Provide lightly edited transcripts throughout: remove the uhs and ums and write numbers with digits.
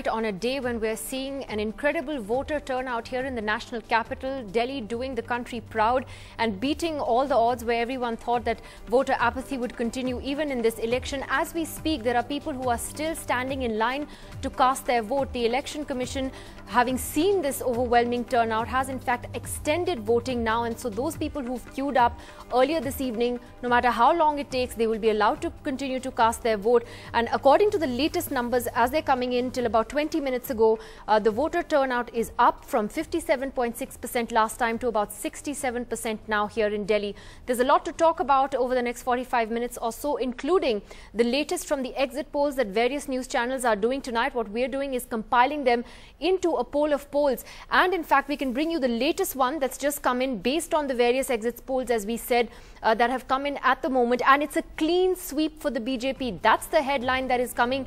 On a day when we're seeing an incredible voter turnout here in the national capital, Delhi, doing the country proud and beating all the odds where everyone thought that voter apathy would continue even in this election. As we speak, there are people who are still standing in line to cast their vote. The Election Commission, having seen this overwhelming turnout, has in fact extended voting now, and so those people who've queued up earlier this evening, no matter how long it takes, they will be allowed to continue to cast their vote. And according to the latest numbers as they're coming in till about 20 minutes ago, the voter turnout is up from 57.6% last time to about 67% now here in Delhi. There's a lot to talk about over the next 45 minutes or so, including the latest from the exit polls that various news channels are doing tonight. What we're doing is compiling them into a poll of polls, and in fact we can bring you the latest one that's just come in based on the various exit polls, as we said, that have come in at the moment, and it's a clean sweep for the BJP. That's the headline that is coming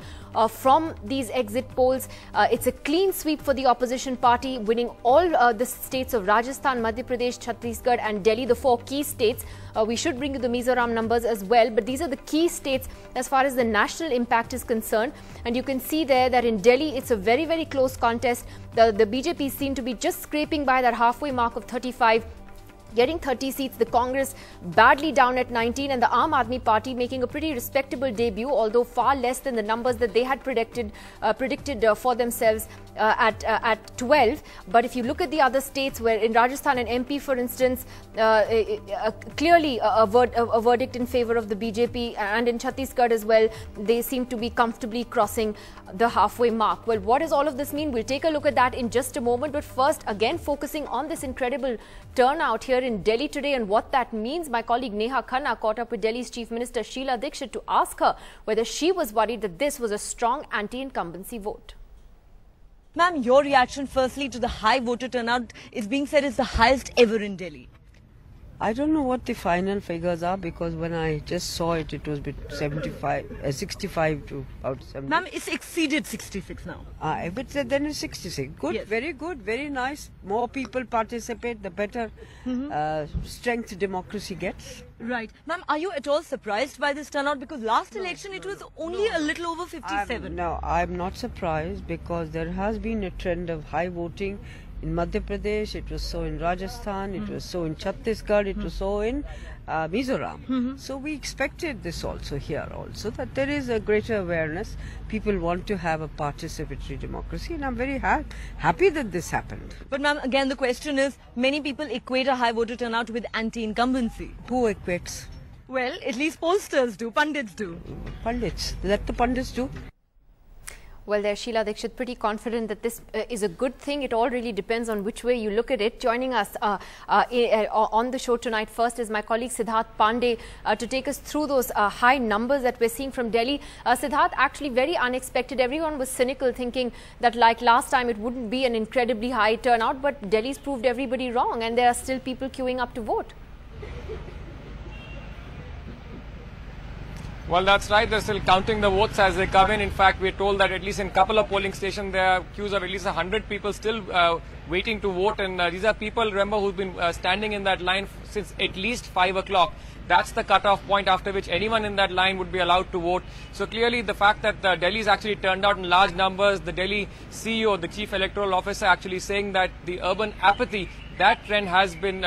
from these exit polls. It's a clean sweep for the opposition party, winning all the states of Rajasthan, Madhya Pradesh, Chhattisgarh and Delhi, the 4 key states. We should bring you the Mizoram numbers as well, but these are the key states as far as the national impact is concerned. And you can see there that in Delhi, it's a very, very close contest. The BJP seem to be just scraping by that halfway mark of 35. Getting 30 seats, the Congress badly down at 19, and the Aam Aadmi Party making a pretty respectable debut, although far less than the numbers that they had predicted for themselves at 12. But if you look at the other states, where in Rajasthan and MP, for instance, clearly a verdict in favor of the BJP, and in Chhattisgarh as well, they seem to be comfortably crossing the halfway mark. Well, what does all of this mean? We'll take a look at that in just a moment. But first, again, focusing on this incredible turnout here in Delhi today and what that means, my colleague Neha Khanna caught up with Delhi's Chief Minister Sheila Dikshit to ask her whether she was worried that this was a strong anti-incumbency vote. Ma'am, your reaction firstly to the high voter turnout is being said is the highest ever in Delhi. I don't know what the final figures are, because when I just saw it, it was between 65 to about 70. Ma'am, it's exceeded 66 now. But then it's 66. Good, yes. Very good, very nice. More people participate, the better strength democracy gets. Right. Ma'am, are you at all surprised by this turnout? Because last election it was only a little over 57. No, I'm not surprised, because there has been a trend of high voting. In Madhya Pradesh, it was so in Rajasthan, it was so in Chhattisgarh, it was so in Mizoram. So we expected this also here also, that there is a greater awareness. People want to have a participatory democracy, and I'm very happy that this happened. But ma'am, again the question is, many people equate a high voter turnout with anti-incumbency. Who equates? Well, at least pollsters do, pundits do. Pundits? Let the pundits do. Well, there's Sheila Dikshit, pretty confident that this is a good thing. It all really depends on which way you look at it. Joining us on the show tonight first is my colleague Siddharth Pandey to take us through those high numbers that we're seeing from Delhi. Siddharth, actually very unexpected. Everyone was cynical, thinking that like last time it wouldn't be an incredibly high turnout, but Delhi's proved everybody wrong, and there are still people queuing up to vote. Well, that's right. They're still counting the votes as they come in. In fact, we're told that at least in a couple of polling stations, there are queues of at least 100 people still waiting to vote. And these are people, remember, who've been standing in that line since at least 5 o'clock. That's the cutoff point after which anyone in that line would be allowed to vote. So clearly the fact that Delhi's actually turned out in large numbers, the Delhi CEO, the Chief Electoral Officer, actually saying that the urban apathy, that trend has been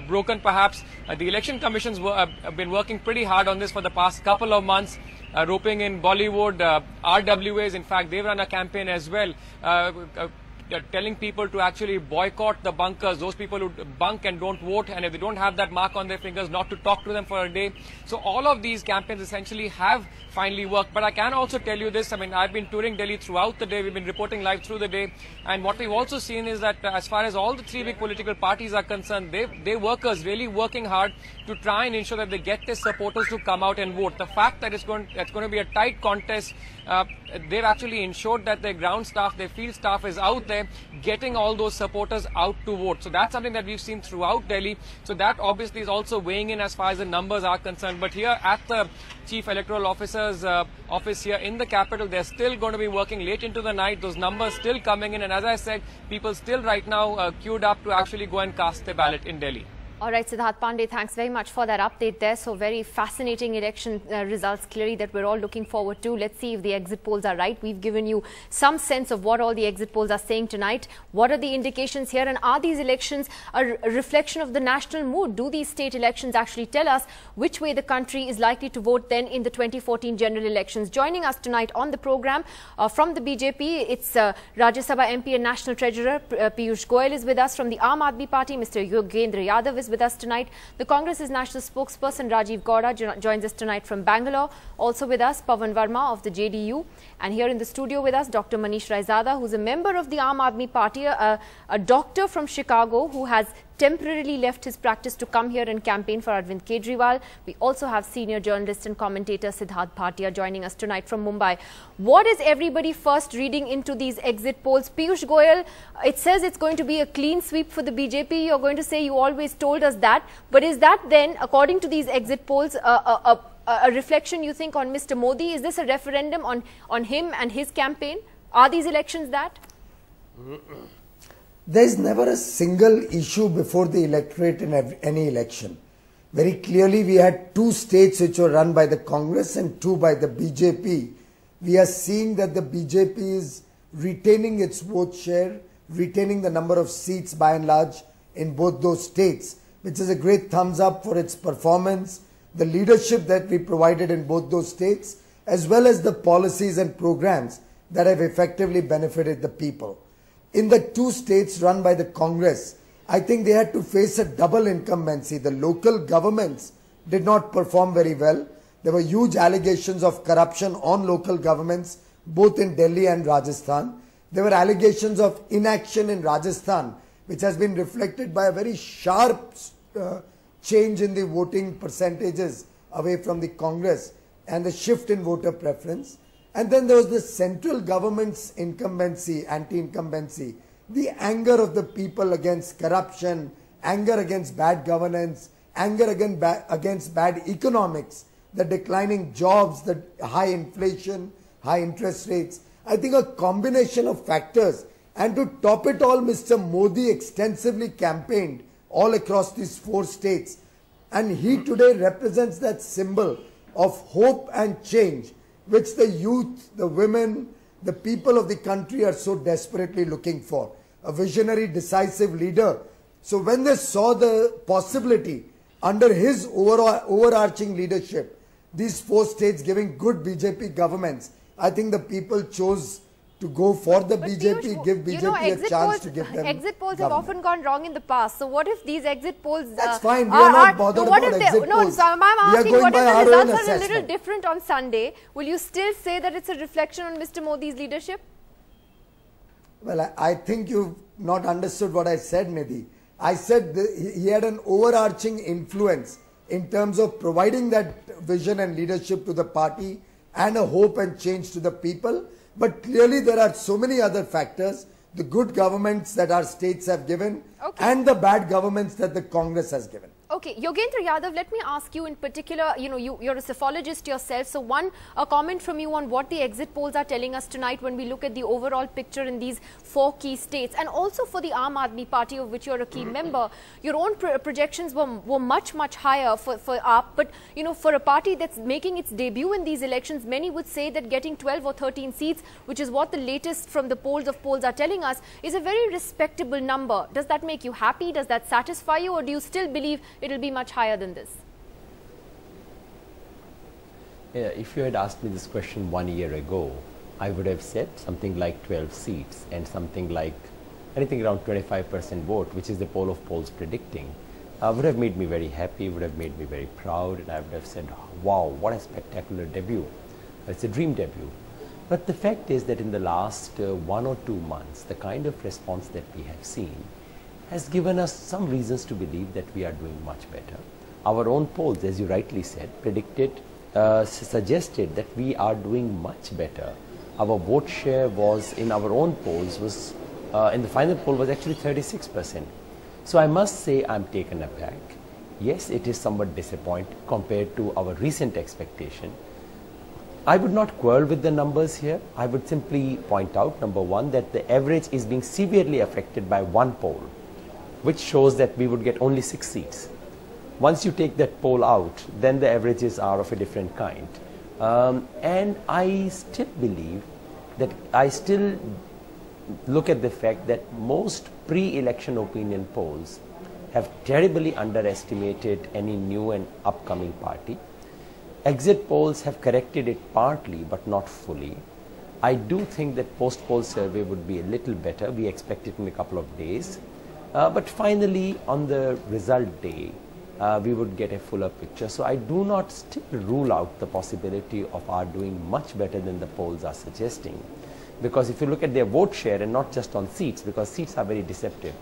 broken perhaps. The Election Commission's have been working pretty hard on this for the past couple of months, roping in Bollywood, RWAs. In fact, they've run a campaign as well, telling people to actually boycott the bunkers, those people who bunk and don't vote, and if they don't have that mark on their fingers, not to talk to them for a day. So all of these campaigns essentially have finally worked. But I can also tell you this, I mean, I've been touring Delhi throughout the day, we've been reporting live through the day, and what we've also seen is that as far as all the 3 big political parties are concerned, they workers really working hard to try and ensure that they get their supporters to come out and vote. The fact that it's going to be a tight contest, they've actually ensured that their ground staff, their field staff is out there getting all those supporters out to vote. So that's something that we've seen throughout Delhi. So that obviously is also weighing in as far as the numbers are concerned. But here at the Chief Electoral Officer's office here in the capital, they're still going to be working late into the night. Those numbers still coming in. And as I said, people still right now queued up to actually go and cast their ballot in Delhi. All right, Siddharth Pandey, thanks very much for that update there. So very fascinating election results clearly that we're all looking forward to. Let's see if the exit polls are right. We've given you some sense of what all the exit polls are saying tonight. What are the indications here, and are these elections a reflection of the national mood? Do these state elections actually tell us which way the country is likely to vote then in the 2014 general elections? Joining us tonight on the program from the BJP, it's Rajya Sabha MP and National Treasurer Piyush Goyal is with us. From the Aam Aadmi Party, Mr. Yogendra Yadav is with us tonight. The Congress's national spokesperson Rajiv Gowda joins us tonight from Bangalore. Also with us, Pawan Verma of the JDU. And here in the studio with us, Dr. Manish Raizada, who's a member of the Aam Aadmi Party, a doctor from Chicago who has temporarily left his practice to come here and campaign for Arvind Kejriwal. We also have senior journalist and commentator Siddharth Bhatia joining us tonight from Mumbai. What is everybody first reading into these exit polls? Piyush Goyal, it says it's going to be a clean sweep for the BJP. You're going to say you always told us that. But is that then, according to these exit polls, a reflection, you think, on Mr. Modi? Is this a referendum on him and his campaign? Are these elections that? There is never a single issue before the electorate in any election. Very clearly, we had 2 states which were run by the Congress and 2 by the BJP. We are seeing that the BJP is retaining its vote share, retaining the number of seats by and large in both those states, which is a great thumbs up for its performance, the leadership that we provided in both those states, as well as the policies and programs that have effectively benefited the people. In the 2 states run by the Congress, I think they had to face a double incumbency. The local governments did not perform very well. There were huge allegations of corruption on local governments, both in Delhi and Rajasthan. There were allegations of inaction in Rajasthan, which has been reflected by a very sharp change in the voting percentages away from the Congress and the shift in voter preference. And then there was the central government's incumbency, anti-incumbency, the anger of the people against corruption, anger against bad governance, anger against bad economics, the declining jobs, the high inflation, high interest rates. I think a combination of factors. And to top it all, Mr. Modi extensively campaigned all across these 4 states. And he today represents that symbol of hope and change, which the youth, the women, the people of the country are so desperately looking for. A visionary, decisive leader. So when they saw the possibility under his overarching leadership, these 4 states giving good BJP governments, I think the people chose to go for the BJP, give BJP a chance to give them exit polls have often gone wrong in the past. So what if these exit polls... That's fine. We are not bothered about exit polls. So I'm asking, what if the results are a little different on Sunday? Will you still say that it's a reflection on Mr. Modi's leadership? Well, I think you've not understood what I said, Nidhi. I said he had an overarching influence in terms of providing that vision and leadership to the party and a hope and change to the people. But clearly there are so many other factors, the good governments that our states have given and the bad governments that the Congress has given. Okay, Yogendra Yadav, let me ask you in particular, you're a psephologist yourself. So a comment from you on what the exit polls are telling us tonight when we look at the overall picture in these 4 key states, and also for the Aam Aadmi Party, of which you're a key member. Your own projections were much, much higher for AAP. But, for a party that's making its debut in these elections, many would say that getting 12 or 13 seats, which is what the latest from the polls are telling us, is a very respectable number. Does that make you happy? Does that satisfy you? Or do you still believe it will be much higher than this? Yeah, if you had asked me this question 1 year ago, I would have said something like 12 seats and something like anything around 25% vote, which is the poll of polls predicting, would have made me very happy, would have made me very proud, and I would have said, wow, what a spectacular debut. It's a dream debut. But the fact is that in the last 1 or 2 months, the kind of response that we have seen has given us some reasons to believe that we are doing much better. Our own polls, as you rightly said, suggested that we are doing much better. Our vote share was, in our own polls, was in the final poll was actually 36%. So I must say I'm taken aback. Yes, it is somewhat disappointing compared to our recent expectation. I would not quarrel with the numbers here. I would simply point out, number one, that the average is being severely affected by one poll. which shows that we would get only 6 seats. Once you take that poll out, then the averages are of a different kind. And I still believe that I still look at the fact that most pre-election opinion polls have terribly underestimated any new and upcoming party. Exit polls have corrected it partly, but not fully. I do think that post-poll survey would be a little better. We expect it in a couple of days. But finally, on the result day, we would get a fuller picture. So I do not still rule out the possibility of our doing much better than the polls are suggesting. Because if you look at their vote share, and not just on seats, because seats are very deceptive.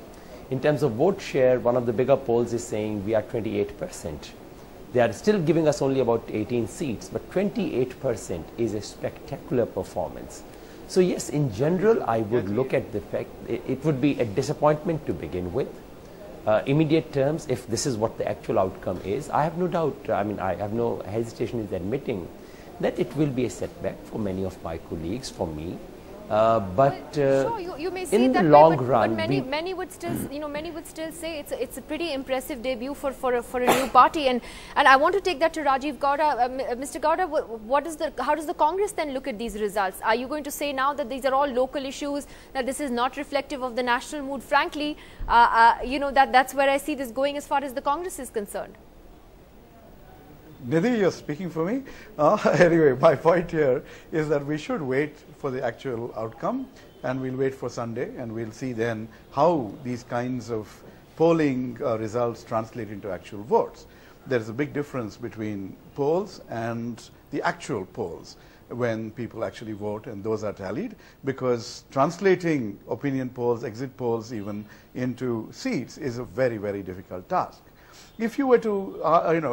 In terms of vote share, one of the bigger polls is saying we are 28%. They are still giving us only about 18 seats, but 28% is a spectacular performance. So yes, in general, I would look at the fact it would be a disappointment to begin with. Immediate terms, if this is what the actual outcome is, I have no doubt, I have no hesitation in admitting that it will be a setback for many of my colleagues, for me. Sure, you may see in that the long way, run, but many would still, many would still say it's a pretty impressive debut for a new party. And I want to take that to Rajiv Gowda. Mr. Gowda, how does the Congress then look at these results? Are you going to say now that these are all local issues, that this is not reflective of the national mood? Frankly, that's where I see this going as far as the Congress is concerned. Nidhi, you're speaking for me. Anyway, my point here is that we should wait for the actual outcome, and we'll wait for Sunday, and we'll see then how these kinds of polling results translate into actual votes. There's a big difference between polls and the actual polls when people actually vote and those are tallied, because translating opinion polls, exit polls even, into seats is a very, very difficult task. If you were to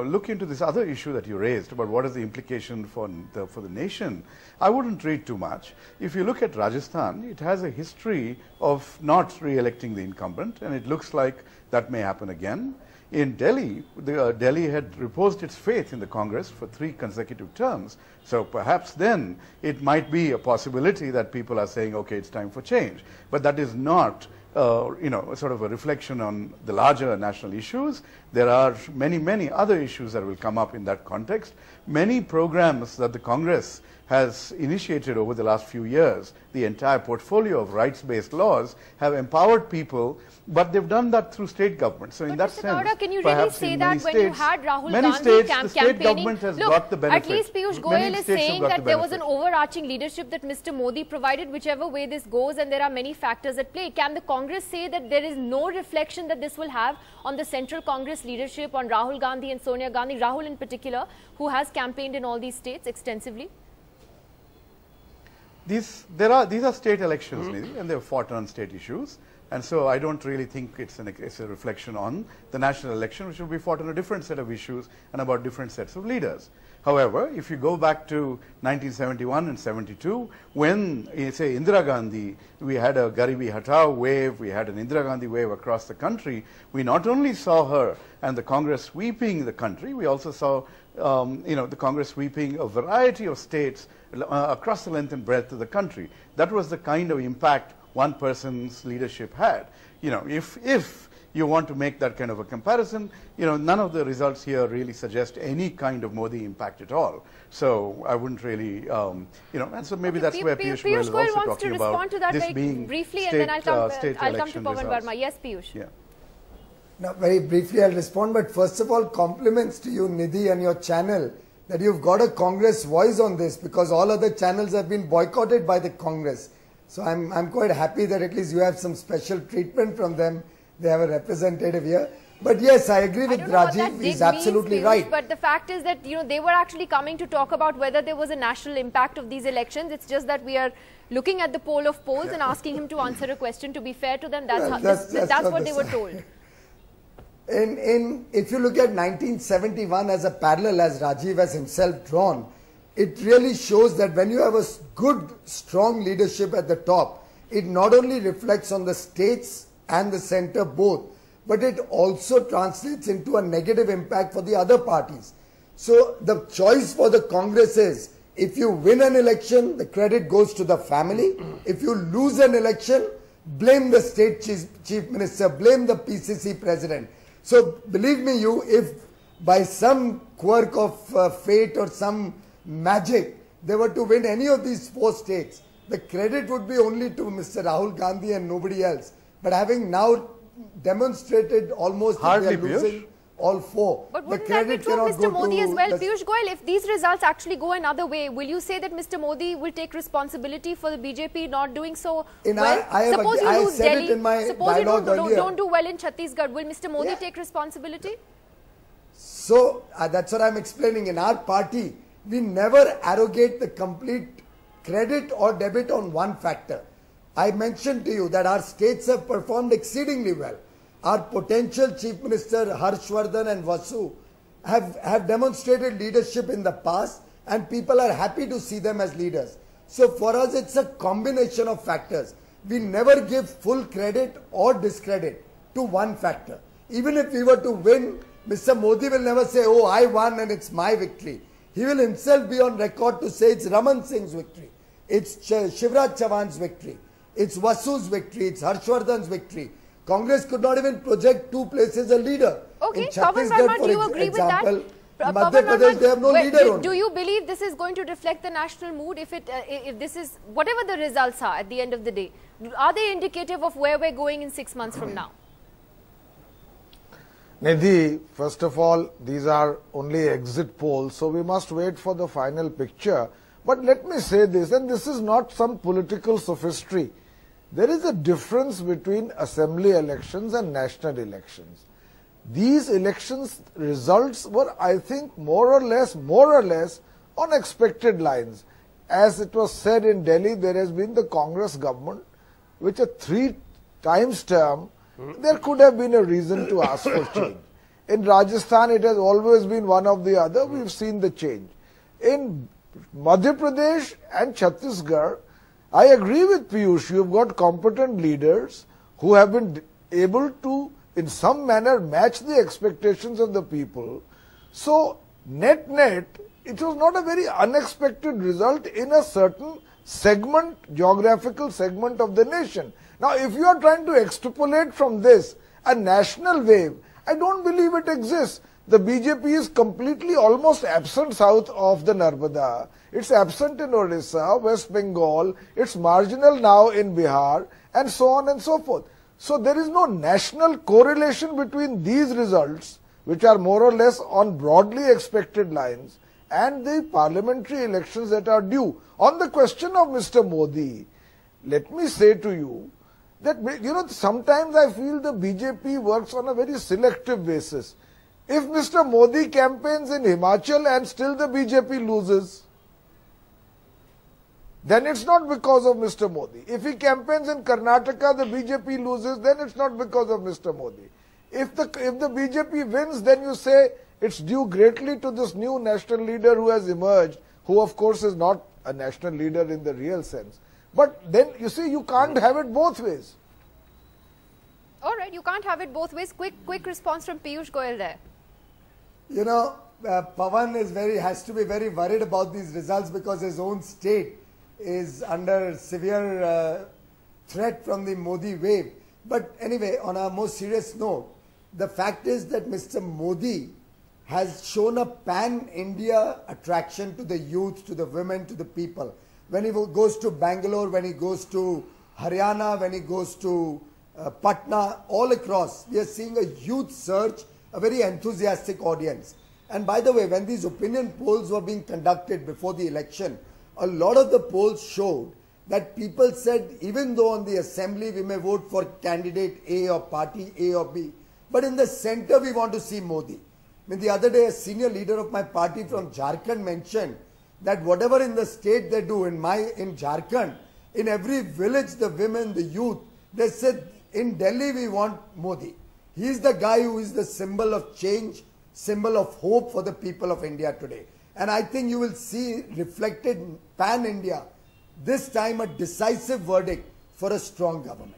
look into this other issue that you raised about what is the implication for the nation, I wouldn't read too much. If you look at Rajasthan, it has a history of not re-electing the incumbent, and it looks like that may happen again. In Delhi, Delhi had reposed its faith in the Congress for 3 consecutive terms. So perhaps then it might be a possibility that people are saying, okay, it's time for change. But that is not sort of a reflection on the larger national issues. There are many, many other issues that will come up in that context. Many programs that the Congress has initiated over the last few years, the entire portfolio of rights-based laws, have empowered people, but they've done that through state government. So in that sense, Gowda, can you really say that when you had Rahul Gandhi the state government has got the benefit. At least Piyush Goyal is saying that there was an overarching leadership that Mr. Modi provided, whichever way this goes, and there are many factors at play. Can the Congress say that there is no reflection that this will have on the central Congress leadership, on Rahul Gandhi and Sonia Gandhi, Rahul in particular, who has campaigned in all these states extensively? These are state elections, Nidhi, and they're fought on state issues. And so I don't really think it's a reflection on the national election, which will be fought on a different set of issues and about different sets of leaders. However, if you go back to 1971 and 72, when, say, Indira Gandhi, we had a Garibi Hatao wave, we had an Indira Gandhi wave across the country, we not only saw her and the Congress sweeping the country, we also saw the Congress sweeping a variety of states across the length and breadth of the country. That was the kind of impact one person's leadership had. If you want to make that kind of a comparison, none of the results here really suggest any kind of Modi impact at all. So I wouldn't really, and so maybe that's where Piyush Goyal is also talking about this being briefly, state, and then I'll come to Pawan results. Verma. Yes, Piyush. Yeah. Now, very briefly, I'll respond. But first of all, compliments to you, Nidhi, and your channel, that you've got a Congress voice on this, because all other channels have been boycotted by the Congress. So I'm quite happy that at least you have some special treatment from them. They have a representative here. But yes, I agree with Rajiv. He's absolutely right. But the fact is that they were actually coming to talk about whether there was a national impact of these elections. It's just that we are looking at the poll of polls and asking him to answer a question. To be fair to them, that's what they were told. If you look at 1971 as a parallel, as Rajiv has himself drawn, it really shows that when you have a good, strong leadership at the top, it not only reflects on the states and the center both, but it also translates into a negative impact for the other parties. So the choice for the Congress is, if you win an election, the credit goes to the family. If you lose an election, blame the state chief minister, blame the PCC president. So believe me, if by some quirk of fate or some magic they were to win any of these 4 states, the credit would be only to Mr. Rahul Gandhi and nobody else. But having now demonstrated almost that they are losing all 4. But wouldn't that be true of Mr. Modi as well? Piyush Goyal, if these results actually go another way, will you say that Mr. Modi will take responsibility for the BJP not doing so well? Suppose you lose Delhi, suppose you don't do well in Chhattisgarh, will Mr. Modi take responsibility? So that's what I'm explaining. In our party, we never arrogate the complete credit or debit on one factor. I mentioned to you that our states have performed exceedingly well. Our potential Chief Minister Harshvardhan and Vasu have demonstrated leadership in the past, and people are happy to see them as leaders. So for us, it's a combination of factors. We never give full credit or discredit to one factor. Even if we were to win, Mr. Modi will never say, oh, I won and it's my victory. He will himself be on record to say it's Raman Singh's victory. It's Shivraj Chauhan's victory. It's Vasu's victory. It's Harshvardhan's victory. Congress could not even project 2 places a leader. Okay, in Pawan Verma, do you agree with that? Madhya Pradesh, they have no leader. Do you believe this is going to reflect the national mood? If this is, whatever the results are at the end of the day, are they indicative of where we're going in 6 months from now? Nidhi, first of all, these are only exit polls, so we must wait for the final picture. But let me say this, and this is not some political sophistry. There is a difference between assembly elections and national elections. These elections results were, I think, more or less on expected lines. As it was said in Delhi, there has been the Congress government, which a 3 times term, there could have been a reason to ask for change. In Rajasthan, it has always been one of the other. We've seen the change. In Madhya Pradesh and Chhattisgarh, I agree with Piyush. You've got competent leaders who have been able to, in some manner, match the expectations of the people. So, net, it was not a very unexpected result in a certain segment, geographical segment of the nation. Now, if you are trying to extrapolate from this a national wave, I don't believe it exists. The BJP is completely almost absent south of the Narmada. It's absent in Orissa, West Bengal, it's marginal now in Bihar, and so on and so forth. So there is no national correlation between these results, which are more or less on broadly expected lines, and the parliamentary elections that are due. On the question of Mr. Modi, let me say to you that, sometimes I feel the BJP works on a very selective basis. If Mr. Modi campaigns in Himachal and still the BJP loses, then it's not because of Mr. Modi. If he campaigns in Karnataka, the BJP loses, then it's not because of Mr. Modi. If the BJP wins, then you say it's due greatly to this new national leader who has emerged, who of course is not a national leader in the real sense. But then, you see, you can't have it both ways. All right, you can't have it both ways. Quick response from Piyush Goyal there. Pawan has to be very worried about these results because his own state is under severe threat from the Modi wave. But anyway, on a more serious note, the fact is that Mr. Modi has shown a pan-India attraction to the youth, to the women, to the people. When he goes to Bangalore, when he goes to Haryana, when he goes to Patna, all across, we are seeing a huge surge, a very enthusiastic audience. And by the way, when these opinion polls were being conducted before the election, a lot of the polls showed that people said, even though on the assembly we may vote for candidate A or party A or B, but in the center we want to see Modi. The other day, a senior leader of my party from Jharkhand mentioned that whatever in the state they do, in Jharkhand, in every village, the women, the youth, they said, in Delhi we want Modi. He is the guy who is the symbol of change, symbol of hope for the people of India today. And I think you will see reflected pan-India, this time a decisive verdict for a strong government.